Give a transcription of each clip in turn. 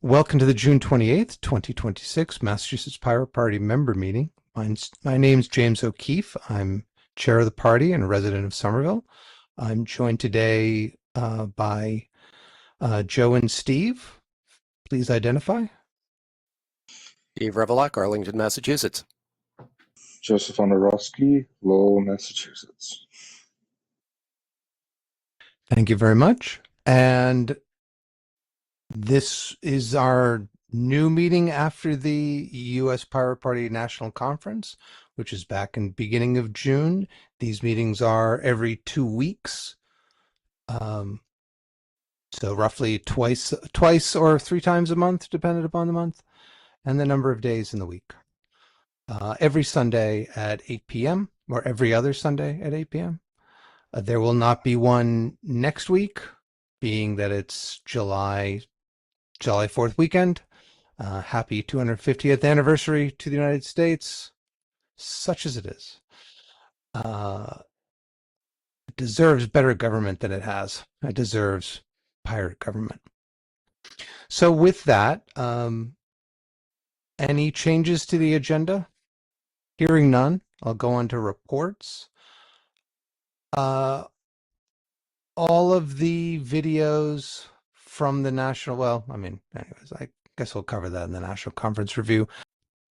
Welcome to the June 28th, 2026 Massachusetts Pirate Party member meeting. My name's James O'Keefe. I'm chair of the party and a resident of Somerville. I'm joined today by Joe and Steve. Please identify. Steve Revelak, Arlington, Massachusetts. Joseph Ondorowski, Lowell, Massachusetts. Thank you very much. And this is our new meeting after the U.S. Pirate Party National Conference, which is back in beginning of June. These meetings are every 2 weeks. So roughly twice or 3 times a month, depending upon the month, and the number of days in the week. Every Sunday at 8 p.m. or every other Sunday at 8 p.m. There will not be one next week, being that it's July 4th weekend. Happy 250th anniversary to the United States, such as it is. It deserves better government than it has. It deserves pirate government. So with that, any changes to the agenda? Hearing none, I'll go on to reports. All of the videos from the national, anyways, I guess we'll cover that in the National Conference Review.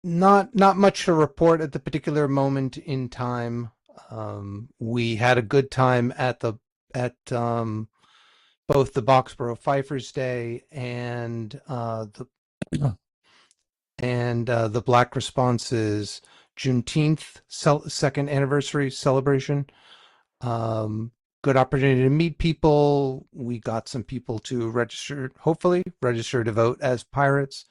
Not much to report at the particular moment in time. We had a good time at both the Boxborough Fifers Day and the Black Responses Juneteenth second anniversary celebration. Good opportunity to meet people. We got some people to hopefully register to vote as pirates.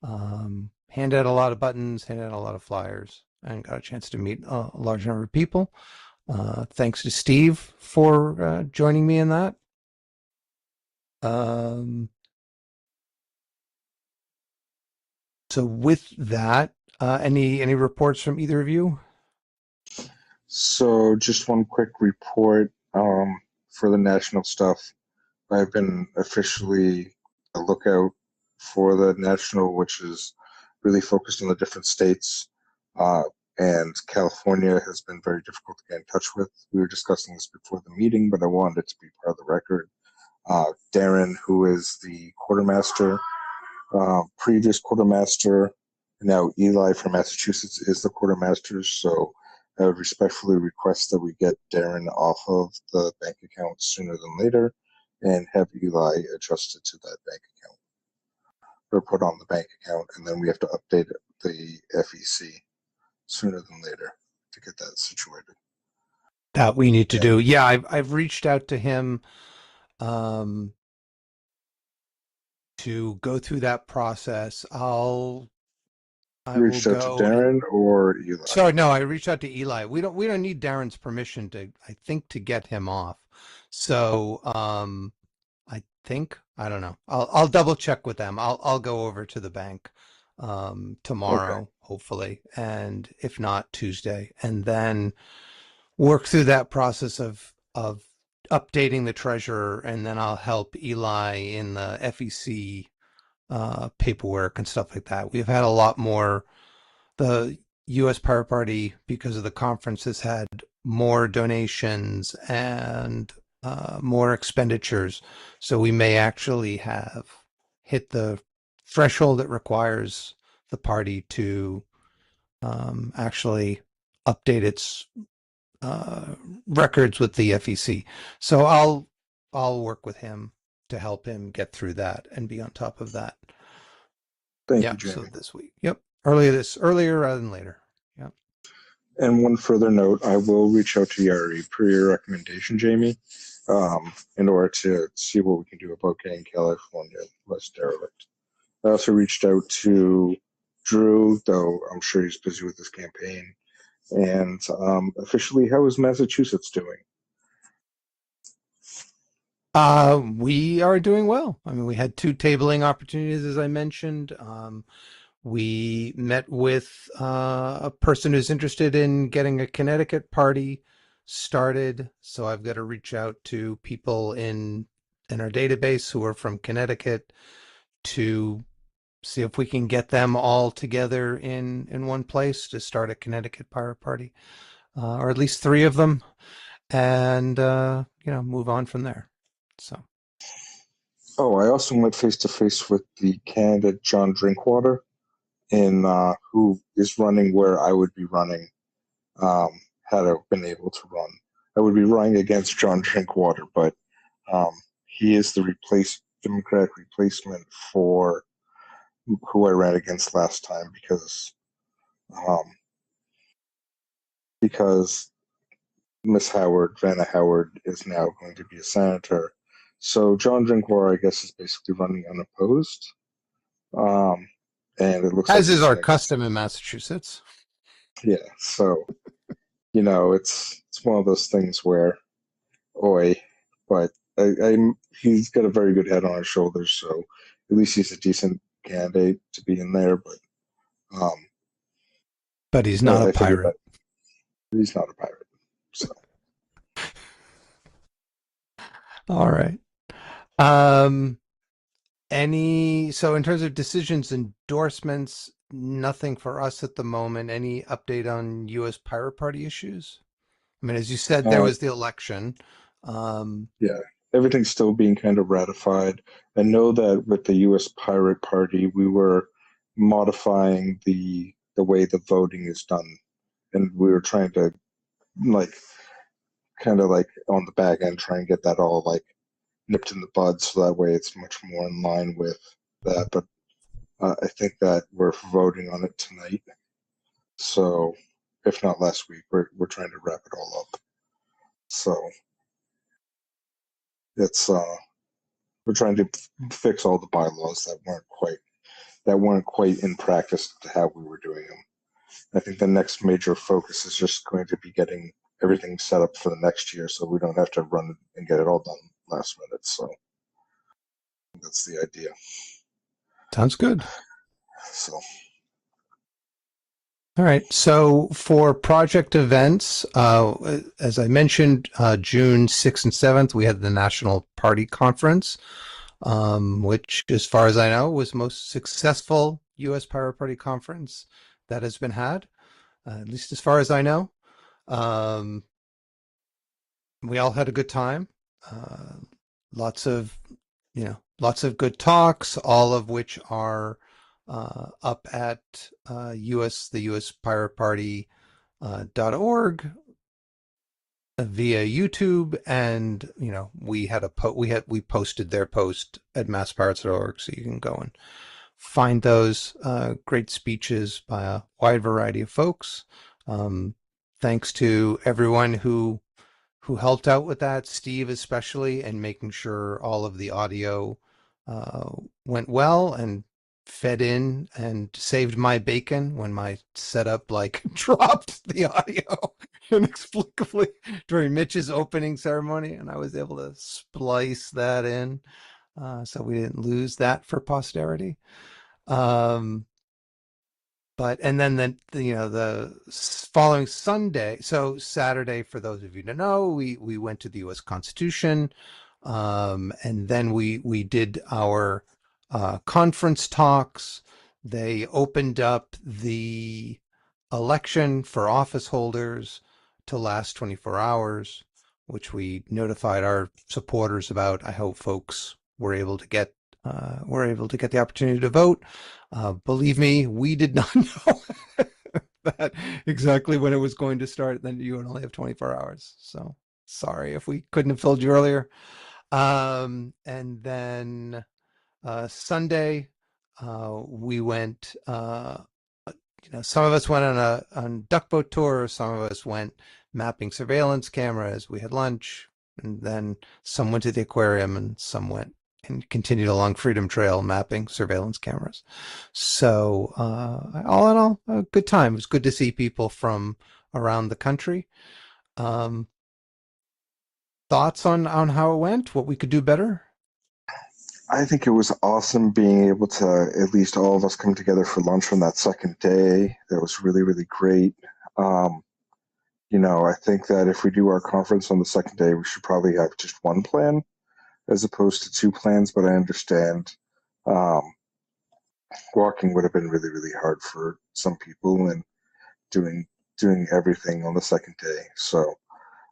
Handed out a lot of buttons, handed out a lot of flyers, and got a chance to meet a large number of people. Thanks to Steve for joining me in that. So with that, any reports from either of you? So just one quick report for the national stuff. I've been officially a lookout for the national, which is really focused on the different states. And California has been very difficult to get in touch with. We were discussing this before the meeting, but I wanted it to be part of the record. Darren, who is the quartermaster, previous quartermaster, now Eli from Massachusetts is the quartermaster, so I would respectfully request that we get Darren off of the bank account sooner than later and have Eli adjusted to that bank account or put on the bank account, and then we have to update the FEC sooner than later to get that situated. That we need to do. Yeah, I've reached out to him to go through that process. I reached will out to go Darren or Eli? Sorry, no, I reached out to Eli. We don't need Darren's permission I think, to get him off. So I don't know. I'll double check with them. I'll go over to the bank tomorrow, Okay. hopefully, and if not, Tuesday, and then work through that process of updating the treasurer, and then I'll help Eli in the FEC paperwork and stuff like that. We've had a lot more. The U.S. Pirate Party, because of the conference, has had more donations and more expenditures. So we may actually have hit the threshold that requires the party to actually update its records with the FEC. So I'll work with him to help him get through that and be on top of that. Thank you, Jamie. So this week. Yep. Earlier rather than later. Yep. And one further note, I will reach out to Yari per your recommendation, Jamie, in order to see what we can do about getting California less derelict. I also reached out to Drew, though I'm sure he's busy with his campaign. And officially, how is Massachusetts doing? We are doing well. I mean, we had 2 tabling opportunities, as I mentioned. We met with a person who's interested in getting a Connecticut party started. So I've got to reach out to people in our database who are from Connecticut to see if we can get them all together in one place to start a Connecticut Pirate Party, or at least 3 of them, and move on from there. So. Oh, I also went face to face with the candidate John Drinkwater, in who is running where I would be running, had I been able to run. I would be running against John Drinkwater, but he is the Democratic replacement for who I ran against last time, because Miss Howard, Vanna Howard, is now going to be a senator. So John Drinkwater, I guess, is basically running unopposed. And it looks As like is our gonna custom in Massachusetts. yeah, so it's one of those things where, oi, but he's got a very good head on his shoulders, so at least he's a decent candidate to be in there. But he's not I a pirate. He's not a pirate. So All right. So in terms of decisions, endorsements, nothing for us at the moment. Any update on U.S. Pirate Party issues? I mean, as you said, there was the election. Yeah, everything's still being kind of ratified. I know that with the U.S. Pirate Party, we were modifying the way the voting is done, and we were trying to kind of like on the back end try and get that all like nipped in the bud, so that way it's much more in line with that. But I think that we're voting on it tonight, so if not last week, we're trying to wrap it all up. So it's we're trying to fix all the bylaws that weren't quite in practice to how we were doing them. I think the next major focus is just going to be getting everything set up for the next year, so we don't have to run and get it all done last minute. So that's the idea. Sounds good. So All right. So for project events, as I mentioned, June 6th and 7th, we had the National Party Conference, which, as far as I know, was the most successful U.S. Pirate Party conference that has been had, at least as far as I know. We all had a good time. Lots of good talks, all of which are up at the US Pirate Party .org via YouTube, and we posted their post at masspirates.org, so you can go and find those great speeches by a wide variety of folks. Thanks to everyone who helped out with that, Steve especially, and making sure all of the audio went well and fed in and saved my bacon when my setup dropped the audio inexplicably during Mitch's opening ceremony, and I was able to splice that in so we didn't lose that for posterity. And then the following Sunday, so Saturday, for those of you to know, we went to the U.S. Constitution, and then we did our conference talks. They opened up the election for office holders to last 24 hours, which we notified our supporters about. I hope folks were able to get the opportunity to vote. Believe me, we did not know that exactly when it was going to start. Then you would only have 24 hours. So sorry if we couldn't have filled you earlier. And then Sunday, we went. Some of us went on duck boat tour. Some of us went mapping surveillance cameras. We had lunch, and then some went to the aquarium, and some went and continued along Freedom Trail mapping surveillance cameras. So all in all, a good time. It was good to see people from around the country. Thoughts on how it went? What we could do better? I think it was awesome being able to at least all of us come together for lunch on that second day. That was really, really great. I think that if we do our conference on the second day, we should probably have just one plan as opposed to 2 plans, but I understand walking would have been really, really hard for some people, and doing everything on the second day. So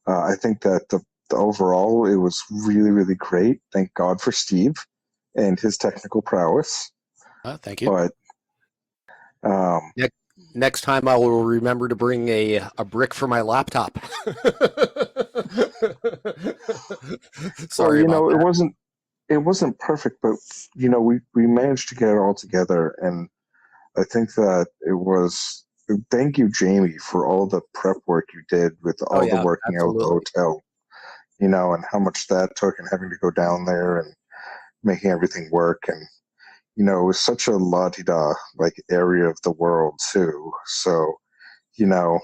I think that the overall it was really, really great. Thank God for Steve and his technical prowess. Thank you. But Next time I will remember to bring a brick for my laptop. Sorry about it that. wasn't perfect, but we managed to get it all together, and I think that it was. Thank you, Jamie, for all the prep work you did with Oh all the yeah, working out of the absolutely. hotel. And how much that took, and having to go down there and making everything work, and it was such a la di da like area of the world too. So you know,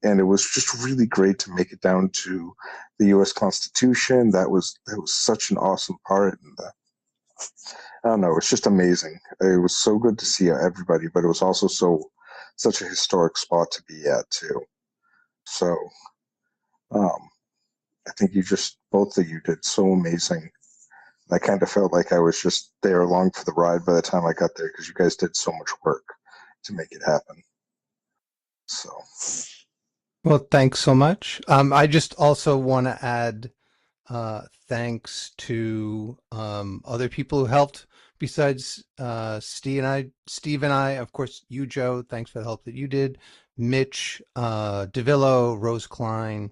and it was just really great to make it down to the U.S. Constitution. That was such an awesome part, and I don't know, it's just amazing. It was so good to see everybody, but it was also such a historic spot to be at too. So um, I think both of you did so amazing. I kind of felt like I was just there along for the ride by the time I got there, because you guys did so much work to make it happen. So Well, thanks so much. I just also want to add thanks to other people who helped besides Steve and I, of course, you, Joe, thanks for the help that you did. Mitch, DeVillo, Rose Klein,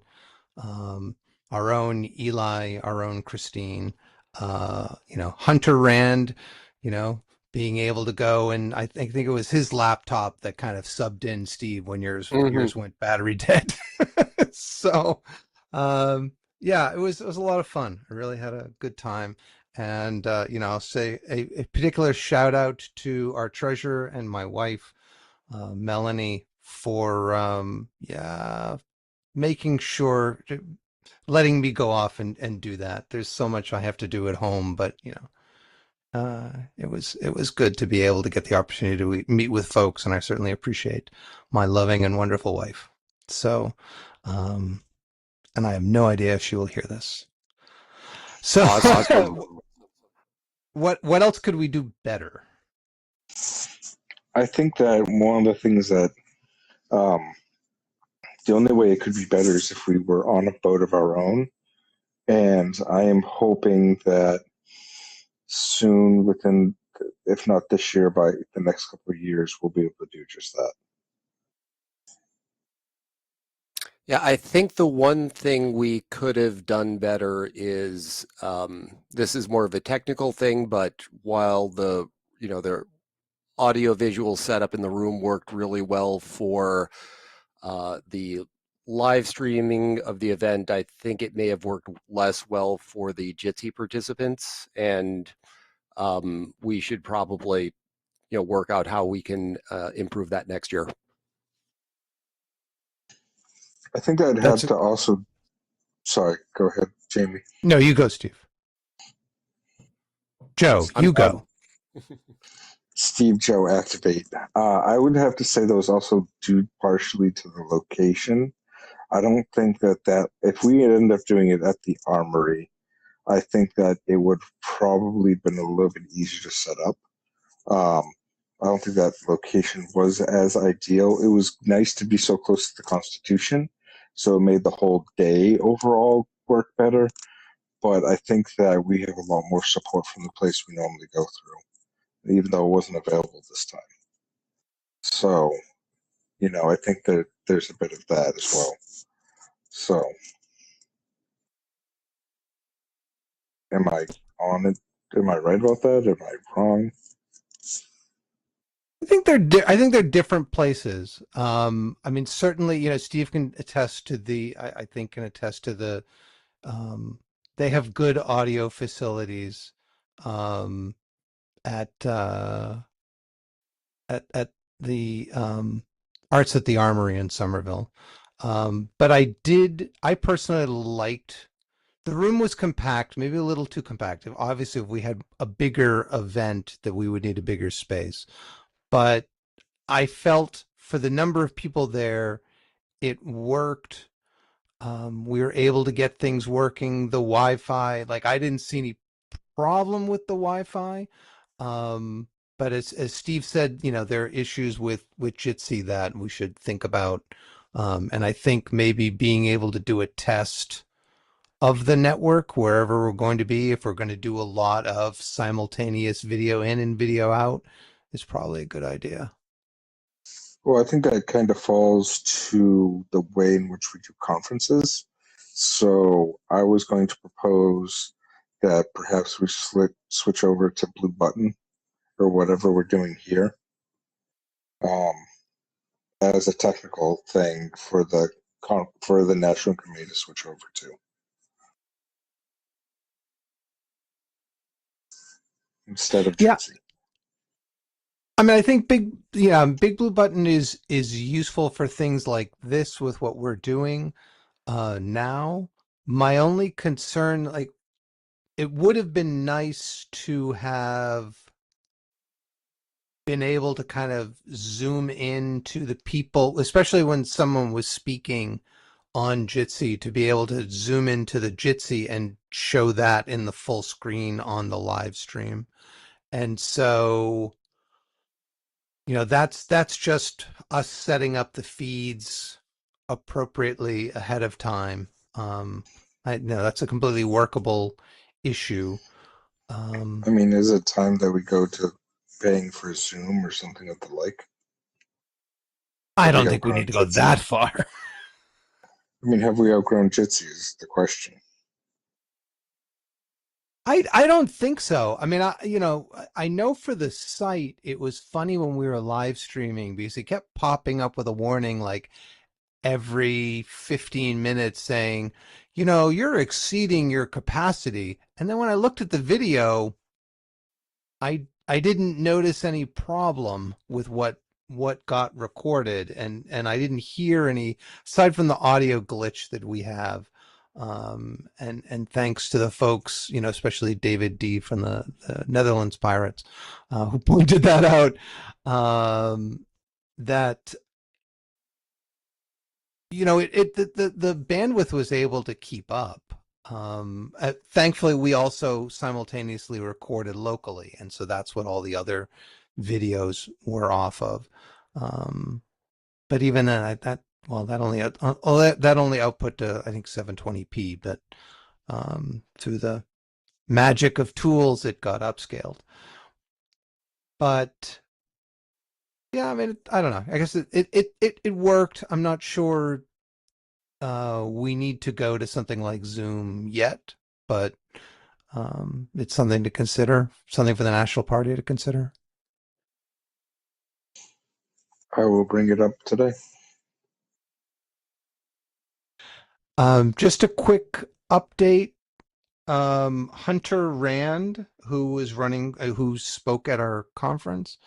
um, our own Eli, our own Christine, Hunter Rand, you know, being able to go, and think it was his laptop that kind of subbed in Steve when yours went battery dead. So, yeah, it was a lot of fun. I really had a good time. And, I'll say a particular shout out to our treasurer and my wife, Melanie, for, yeah, making sure, letting me go off and do that. There's so much I have to do at home, but, it was good to be able to get the opportunity to meet with folks, and I certainly appreciate my loving and wonderful wife. So, um, and I have no idea if she will hear this. So, Awesome. what else could we do better? I think that one of the things that um, the only way it could be better is if we were on a boat of our own. And I am hoping that soon, within, if not this year, by the next couple of years, we'll be able to do just that. Yeah, I think the one thing we could have done better is this is more of a technical thing, but while the audio visual setup in the room worked really well for the live streaming of the event, I think it may have worked less well for the Jitsi participants, and we should probably work out how we can improve that next year. I think I'd That's have to also. Sorry, go ahead, Jamie. No, you go, Steve. Joe, I'm you go. Steve Joe Activate. I would have to say those also due partially to the location. I don't think that if we end up doing it at the Armory, I think that it would probably been a little bit easier to set up. Um, I don't think that location was as ideal. It was nice to be so close to the Constitution, so it made the whole day overall work better. But I think that we have a lot more support from the place we normally go through, even though it wasn't available this time. So, I think that there's a bit of that as well. So, am I on it? Am I right about that? Am I wrong? I think they're different places. I mean, certainly, Steve can attest to I think can attest to um, they have good audio facilities, um, at, at the, Arts at the Armory in Somerville. But I personally liked, the room was compact, maybe a little too compact. Obviously, if we had a bigger event, that we would need a bigger space. But I felt for the number of people there, it worked. We were able to get things working. The Wi-Fi, like I didn't see any problem with the Wi-Fi. Um, but as Steve said, there are issues with Jitsi that we should think about. And I think maybe being able to do a test of the network wherever we're going to be, if we're going to do a lot of simultaneous video in and video out, is probably a good idea. Well, I think that kind of falls to the way in which we do conferences. So I was going to propose that perhaps we switch over to Blue Button or whatever we're doing here, um, as a technical thing for the National Committee to switch over to, instead of Yeah. Jitsi. I mean, I think Big Blue Button is useful for things like this with what we're doing now. My only concern, like, it would have been nice to have been able to kind of zoom in to the people, especially when someone was speaking on Jitsi, to be able to zoom into the Jitsi and show that in the full screen on the live stream. And so, that's just us setting up the feeds appropriately ahead of time. I know that's a completely workable issue. I mean, is it time that we go to paying for Zoom or something of the like? I don't think we need to go that far. I mean, have we outgrown Jitsi is the question. I don't think so. I mean, I know for the site, it was funny when we were live streaming because it kept popping up with a warning like every 15 minutes saying, you're exceeding your capacity. And then when I looked at the video, I didn't notice any problem with what got recorded, and I didn't hear any, aside from the audio glitch that we have. And thanks to the folks, especially David D from the Netherlands Pirates, who pointed that out, that the bandwidth was able to keep up. Thankfully, we also simultaneously recorded locally, and so that's what all the other videos were off of. But even then, that only output to, I think, 720p, but through the magic of tools, it got upscaled. But yeah, I mean, I don't know. I guess it worked. I'm not sure we need to go to something like Zoom yet, but it's something to consider, something for the National Party to consider. I will bring it up today. Just a quick update. Hunter Rand, who spoke at our conference,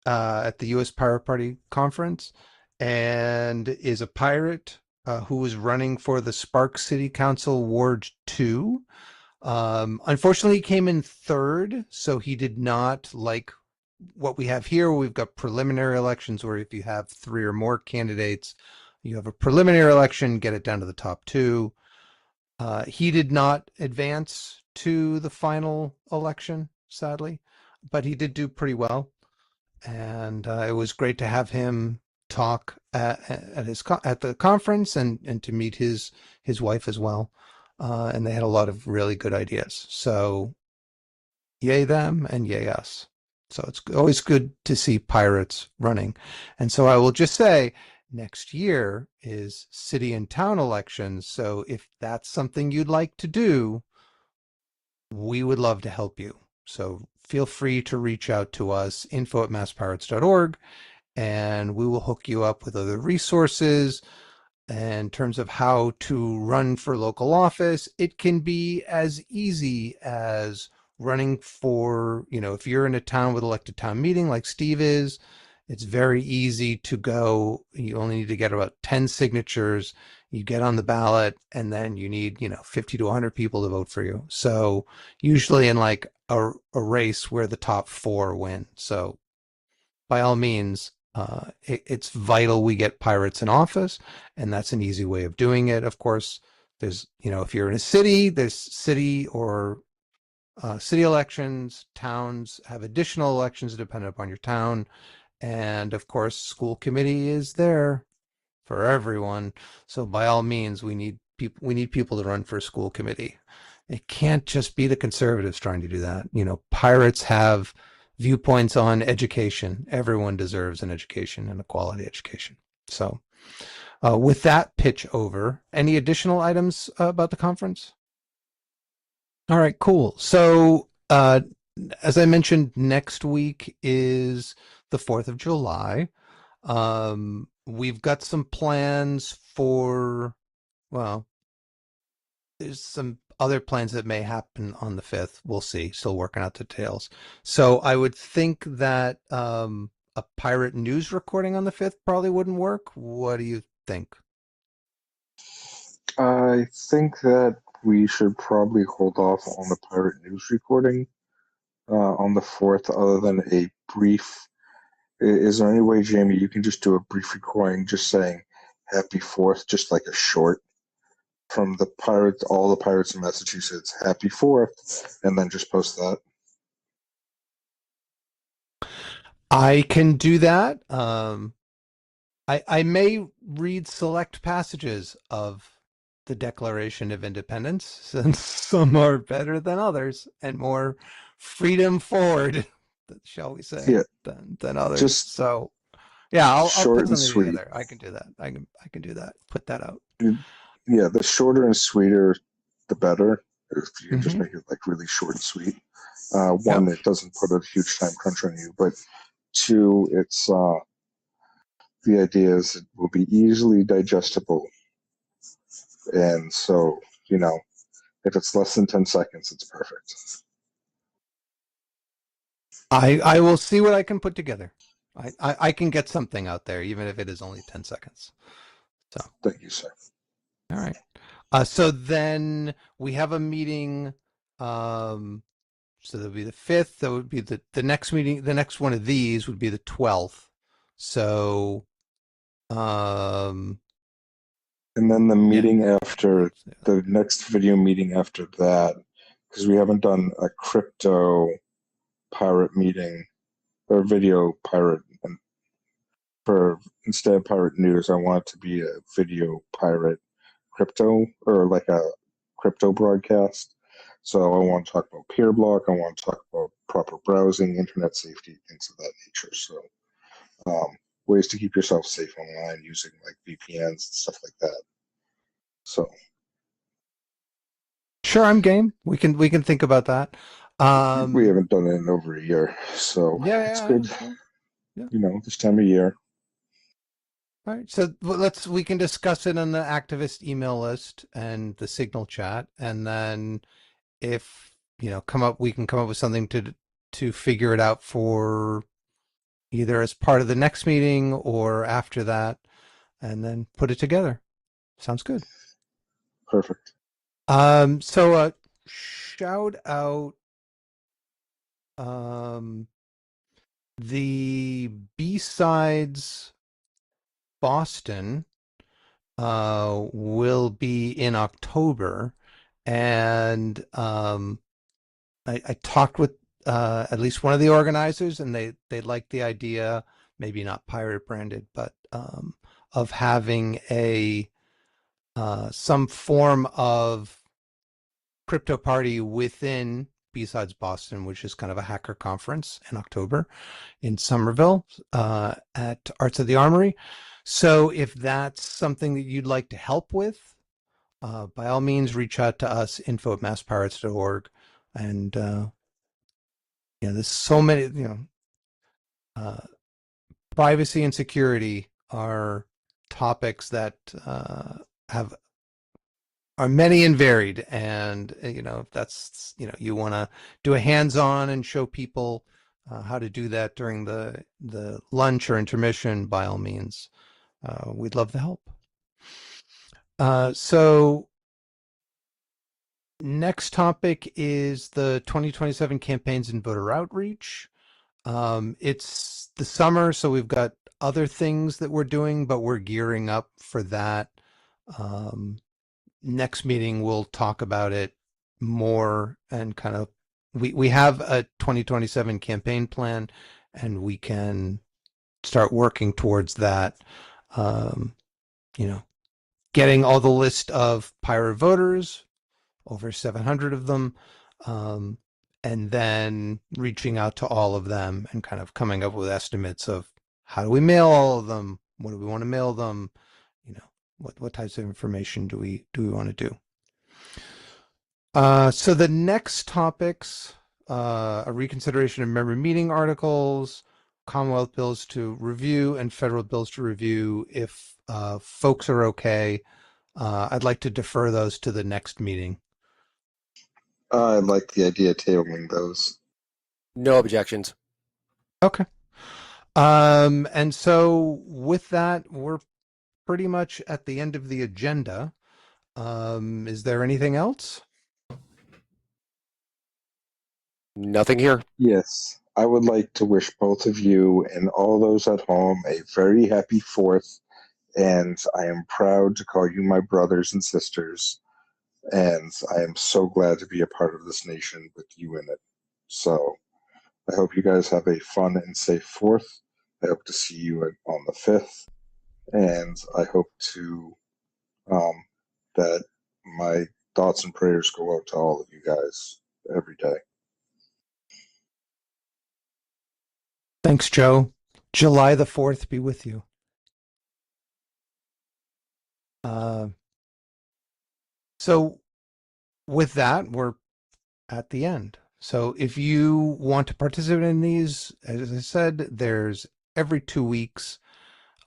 at the U.S. Pirate Party conference, and is a pirate who was running for the Spark City Council Ward 2. Unfortunately, he came in third, so he did not like what we have here. We've got preliminary elections where if you have 3 or more candidates, you have a preliminary election, get it down to the top 2. He did not advance to the final election, sadly, but he did do pretty well. And it was great to have him talk at the conference and to meet his wife as well. And they had a lot of really good ideas. So yay them and yay us. So it's always good to see pirates running. And so I will just say, next year is city and town elections. So if that's something you'd like to do, we would love to help you. So feel free to reach out to us, info@masspirates.org, and we will hook you up with other resources. In terms of how to run for local office, it can be as easy as running for, if you're in a town with elected town meeting like Steve is, it's very easy to go. You only need to get about 10 signatures. You get on the ballot, and then you need, 50 to 100 people to vote for you. So usually in like a race where the top 4 win. So by all means, it's vital we get pirates in office, and that's an easy way of doing it. Of course, there's, if you're in a city, there's city or city elections. Towns have additional elections dependent upon your town. And of course, school committee is there for everyone. So by all means, we need people to run for school committee. It can't just be the conservatives trying to do that. You know, pirates have viewpoints on education. Everyone deserves an education and a quality education. So with that pitch over, any additional items about the conference? All right, cool. So as I mentioned, next week is the 4th of July. We've got some plans for, well, there's some other plans that may happen on the 5th. We'll see. Still working out the details. So I would think that a pirate news recording on the 5th probably wouldn't work. What do you think? I think that we should probably hold off on the pirate news recording on the 4th, other than a brief. Is there any way, Jamie, you can just do a brief recording just saying Happy 4th, just like a short from the pirates, all the pirates in Massachusetts, Happy 4th, and then just post that? I can do that. I may read select passages of the Declaration of Independence, since some are better than others and more freedom forward, shall we say, Yeah, than others. just So, yeah, I'll short put and something sweet. together. I can do that. I can do that. Put that out. Yeah, the shorter and sweeter, the better. If you can just Mhm. make it like really short and sweet. Yep. One, it doesn't put a huge time crunch on you, but two, it's the idea is it will be easily digestible, and so if it's less than 10 seconds, it's perfect. I will see what I can put together. I can get something out there, even if it is only 10 seconds. So, Thank you, sir. all right. So then we have a meeting. So that'll be the 5th. That would be the next meeting. The next one of these would be the 12th. So, And then the meeting after, the next video meeting after that, because we haven't done a crypto pirate meeting or video pirate, and for instead of pirate news, I want it to be a video pirate crypto, or like a crypto broadcast. So I want to talk about peer block. I want to talk about proper browsing, internet safety, things of that nature. So ways to keep yourself safe online using like VPNs and stuff like that. So sure, I'm game. We can think about that. we haven't done it in over a year, so it's good. Yeah. This time of year. All right. So we can discuss it on the activist email list and the Signal chat, and then if we can come up with something to figure it out for either as part of the next meeting or after that, and then put it together. Sounds good. Perfect. So shout out the B-Sides Boston will be in October, and I talked with at least one of the organizers, and they like the idea, maybe not pirate branded, but of having a some form of crypto party within B-Sides Boston, which is kind of a hacker conference in October in Somerville at Arts of the Armory. So if that's something that you'd like to help with, by all means, reach out to us, info@masspirates.org. And there's so many, privacy and security are topics that are many and varied. And, if that's, you want to do a hands-on and show people how to do that during the lunch or intermission, by all means, we'd love the help. So next topic is the 2027 campaigns and voter outreach. It's the summer, so we've got other things that we're doing, but we're gearing up for that. Next meeting, we'll talk about it more and kind of we have a 2027 campaign plan, and we can start working towards that. You know, getting all the list of pirate voters, over 700 of them, and then reaching out to all of them and kind of coming up with estimates of how do we mail all of them? What do we want to mail them? You know, what types of information do we want to do? So the next topics, a reconsideration of member meeting articles, Commonwealth bills to review, and federal bills to review. If folks are okay, I'd like to defer those to the next meeting. I like the idea of tabling those. No objections. Okay. And so with that, we're pretty much at the end of the agenda. Is there anything else? Nothing here. Yes, I would like to wish both of you and all those at home a very happy 4th, and I am proud to call you my brothers and sisters, and I am so glad to be a part of this nation with you in it. So I hope you guys have a fun and safe 4th. I hope to see you on the 5th, and I hope to that my thoughts and prayers go out to all of you guys every day. Thanks, Joe. July the 4th be with you. So with that, we're at the end. So if you want to participate in these, as I said, there's every 2 weeks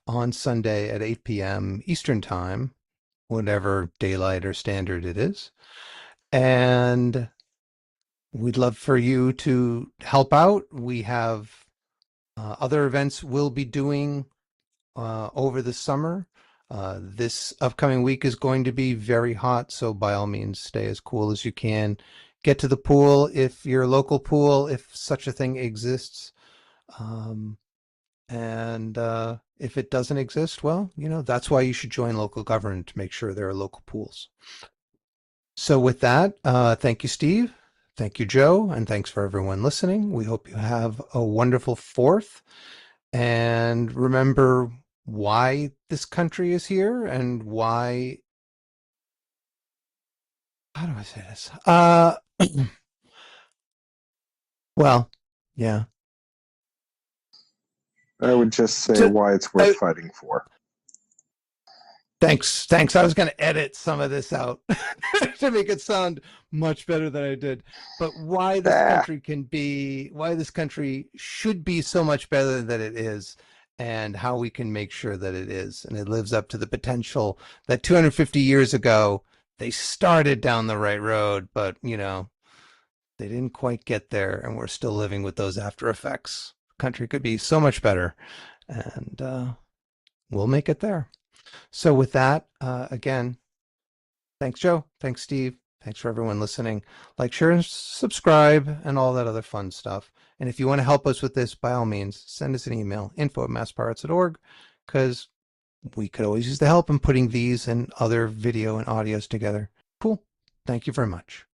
on Sunday at 8 p.m. Eastern Time, whatever daylight or standard it is. And we'd love for you to help out. We have other events we'll be doing over the summer. This upcoming week is going to be very hot, so by all means, stay as cool as you can. Get to the pool if your local pool, if such a thing exists. And if it doesn't exist, well, you know, that's why you should join local government, to make sure there are local pools. So with that, thank you, Steve. Thank you, Joe. And thanks for everyone listening. We hope you have a wonderful 4th. And remember why this country is here and why, how do I say this? Well, yeah. I would just say why it's worth fighting for. Thanks. I was going to edit some of this out to make it sound much better than I did. But why this country should be so much better than it is, and how we can make sure that it is, and it lives up to the potential that 250 years ago they started down the right road, but you know, they didn't quite get there, and we're still living with those after effects. The country could be so much better, and we'll make it there. So with that, again, thanks, Joe. Thanks, Steve. Thanks for everyone listening. Like, share, and subscribe, and all that other fun stuff. And if you want to help us with this, by all means, send us an email, info@masspirates.org, because we could always use the help in putting these and other video and audios together. Cool. Thank you very much.